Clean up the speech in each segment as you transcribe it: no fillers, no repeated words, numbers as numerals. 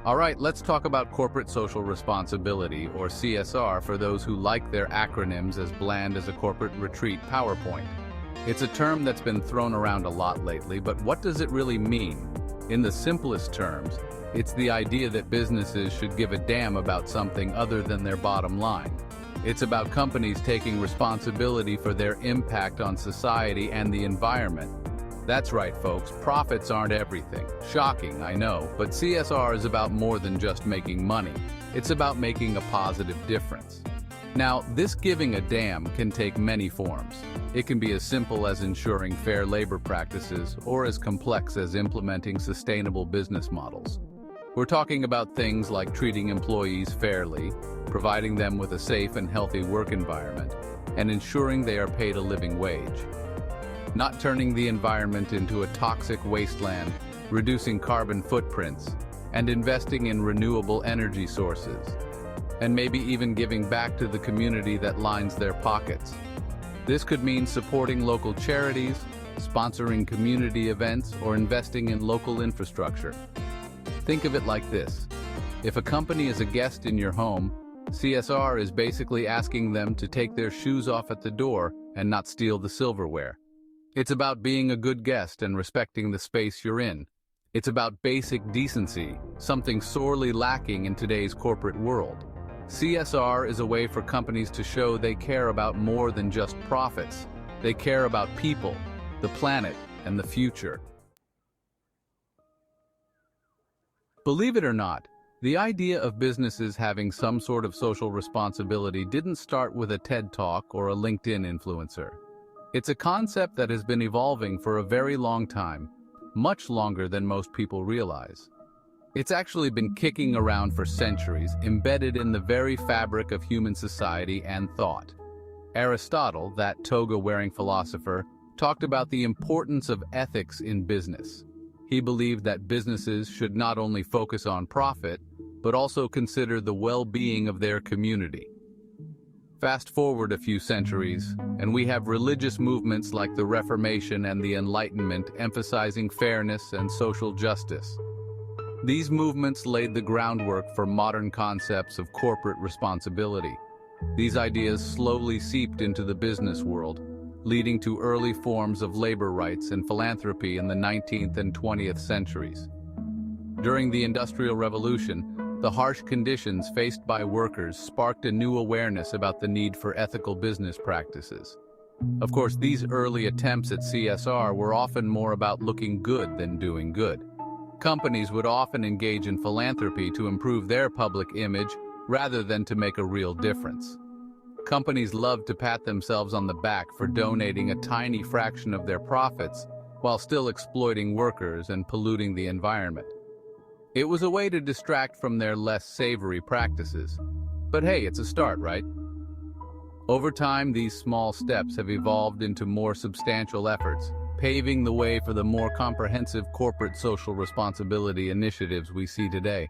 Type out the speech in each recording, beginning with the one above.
All right, let's talk about corporate social responsibility, or CSR, for those who like their acronyms as bland as a corporate retreat PowerPoint. It's a term that's been thrown around a lot lately, but what does it really mean? In the simplest terms, it's the idea that businesses should give a damn about something other than their bottom line. It's about companies taking responsibility for their impact on society and the environment. That's right, folks, profits aren't everything. Shocking, I know, but CSR is about more than just making money. It's about making a positive difference. Now, this giving a damn can take many forms. It can be as simple as ensuring fair labor practices, or as complex as implementing sustainable business models. We're talking about things like treating employees fairly, providing them with a safe and healthy work environment, and ensuring they are paid a living wage. Not turning the environment into a toxic wasteland, reducing carbon footprints, and investing in renewable energy sources. And maybe even giving back to the community that lines their pockets. This could mean supporting local charities, sponsoring community events, or investing in local infrastructure. Think of it like this. If a company is a guest in your home, CSR is basically asking them to take their shoes off at the door and not steal the silverware. It's about being a good guest and respecting the space you're in. It's about basic decency, something sorely lacking in today's corporate world. CSR is a way for companies to show they care about more than just profits. They care about people, the planet, and the future. Believe it or not, the idea of businesses having some sort of social responsibility didn't start with a TED Talk or a LinkedIn influencer. It's a concept that has been evolving for a very long time, much longer than most people realize. It's actually been kicking around for centuries, embedded in the very fabric of human society and thought. Aristotle, that toga-wearing philosopher, talked about the importance of ethics in business. He believed that businesses should not only focus on profit, but also consider the well-being of their community. Fast forward a few centuries, and we have religious movements like the Reformation and the Enlightenment emphasizing fairness and social justice. These movements laid the groundwork for modern concepts of corporate responsibility. These ideas slowly seeped into the business world, leading to early forms of labor rights and philanthropy in the 19th and 20th centuries. During the Industrial Revolution, the harsh conditions faced by workers sparked a new awareness about the need for ethical business practices. Of course, these early attempts at CSR were often more about looking good than doing good. Companies would often engage in philanthropy to improve their public image rather than to make a real difference. Companies loved to pat themselves on the back for donating a tiny fraction of their profits while still exploiting workers and polluting the environment. It was a way to distract from their less savory practices. But hey, it's a start, right? Over time, these small steps have evolved into more substantial efforts, paving the way for the more comprehensive corporate social responsibility initiatives we see today.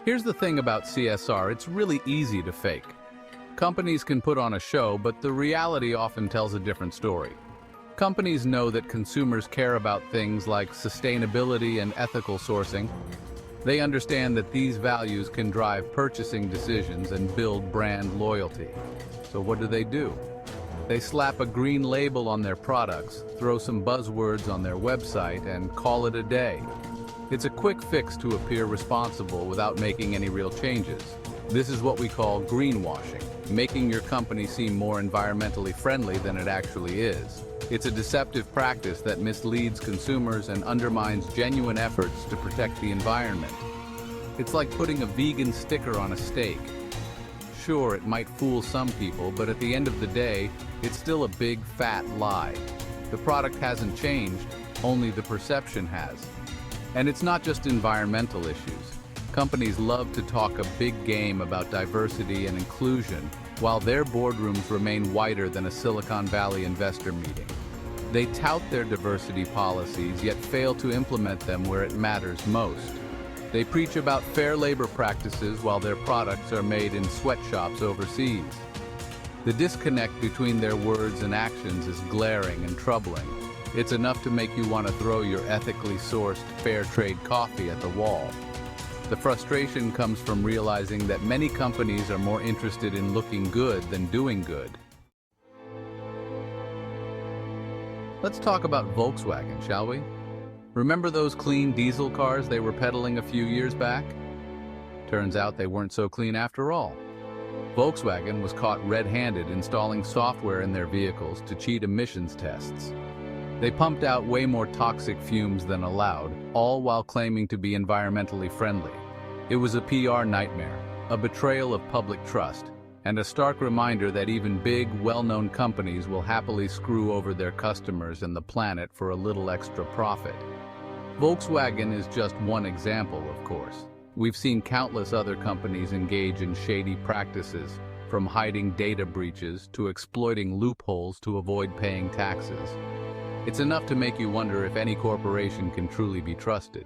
Here's the thing about CSR, it's really easy to fake. Companies can put on a show, but the reality often tells a different story. Companies know that consumers care about things like sustainability and ethical sourcing. They understand that these values can drive purchasing decisions and build brand loyalty. So what do? They slap a green label on their products, throw some buzzwords on their website, and call it a day. It's a quick fix to appear responsible without making any real changes. This is what we call greenwashing, making your company seem more environmentally friendly than it actually is. It's a deceptive practice that misleads consumers and undermines genuine efforts to protect the environment. It's like putting a vegan sticker on a steak. Sure, it might fool some people, but at the end of the day, it's still a big, fat lie. The product hasn't changed, only the perception has. And it's not just environmental issues. Companies love to talk a big game about diversity and inclusion, while their boardrooms remain whiter than a Silicon Valley investor meeting. They tout their diversity policies, yet fail to implement them where it matters most. They preach about fair labor practices while their products are made in sweatshops overseas. The disconnect between their words and actions is glaring and troubling. It's enough to make you want to throw your ethically sourced, fair trade coffee at the wall. The frustration comes from realizing that many companies are more interested in looking good than doing good. Let's talk about Volkswagen, shall we? Remember those clean diesel cars they were peddling a few years back? Turns out they weren't so clean after all. Volkswagen was caught red-handed installing software in their vehicles to cheat emissions tests. They pumped out way more toxic fumes than allowed, all while claiming to be environmentally friendly. It was a PR nightmare, a betrayal of public trust, and a stark reminder that even big, well-known companies will happily screw over their customers and the planet for a little extra profit. Volkswagen is just one example, of course. We've seen countless other companies engage in shady practices, from hiding data breaches to exploiting loopholes to avoid paying taxes. It's enough to make you wonder if any corporation can truly be trusted.